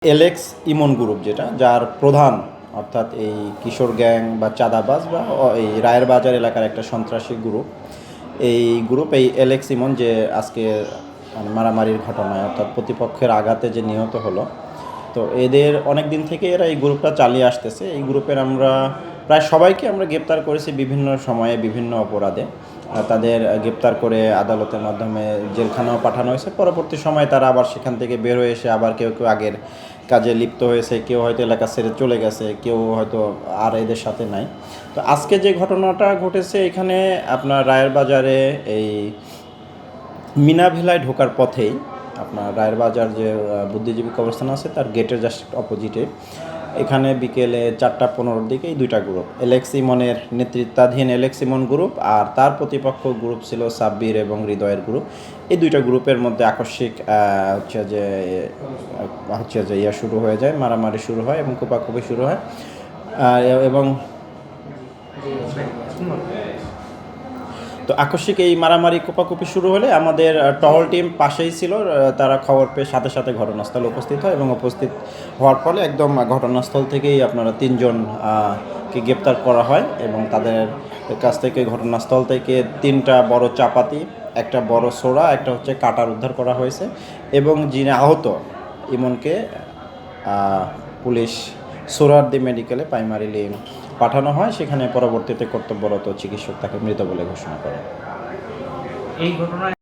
Alex ইমন group যেটা যার প্রধান অর্থাৎ এই কিশোর গ্যাং বা চাঁদাবাজ বা এই রায়ের বাজার এলাকার একটা সন্ত্রাসী গ্রুপ এই এলেক্স ইমন যে আজকে মানে মারামারির ঘটনায় অর্থাৎ প্রতিপক্ষের আঘাতে যে নিহত হলো। তো এদের অনেক দিন থেকে এরা এই গ্রুপটা চালিয়ে আসতেছে। এই গ্রুপের আমরা প্রায় সবাইকে আমরা গ্রেপ্তার করেছি বিভিন্ন সময়ে বিভিন্ন অপরাধে। তাদের গ্রেপ্তার করে আদালতের মাধ্যমে জেলখানাও পাঠানো হয়েছে। পরবর্তী সময়ে তারা আবার সেখান থেকে বের হয়ে এসে আবার কেউ কেউ আগের কাজে লিপ্ত হয়েছে, কেউ হয়তো এলাকা ছেড়ে চলে গেছে, কেউ হয়তো আর এদের সাথে নাই। তো আজকে যে ঘটনাটা ঘটেছে এখানে আপনার রায়ের বাজারে এই মিনাভিলায় ঢোকার পথেই আপনার রায়ের বাজার যে বুদ্ধিজীবী কবরস্থান আছে তার গেটের জাস্ট অপোজিটে এখানে বিকেলে 4:15-র দিকে এই দুইটা গ্রুপ এলেক্স ইমনের নেতৃত্বাধীন এলেক্স ইমন গ্রুপ আর তার প্রতিপক্ষ গ্রুপ ছিল সাব্বির এবং হৃদয়ের গ্রুপ। এই দুইটা গ্রুপের মধ্যে আকস্মিক হচ্ছে যে শুরু হয়ে যায়, মারামারি শুরু হয় এবং কোপাকুপি শুরু হয়। এবং তো আকস্মিক এই মারামারি কোপাকুপি শুরু হলে আমাদের টহল টিম পাশেই ছিল। তারা খবর পেয়ে সাথে সাথে ঘটনাস্থলে উপস্থিত হয় এবং উপস্থিত হওয়ার ফলে একদম ঘটনাস্থল থেকেই আপনারা 3জন কে গ্রেপ্তার করা হয় এবং তাদের কাছ থেকে ঘটনাস্থল থেকে 3টা বড় চাপাতি, একটা বড় সোরা, একটা হচ্ছে কাটার উদ্ধার করা হয়েছে এবং যিনি আহত ইমনকে পুলিশ সোহরাওয়ার্দী মেডিকেলে প্রাইমারিলি পাঠানো হয়। সেখানে পরবর্তীতে কর্তব্যরত চিকিৎসক তাকে মৃত বলে ঘোষণা করে। এই ঘটনায়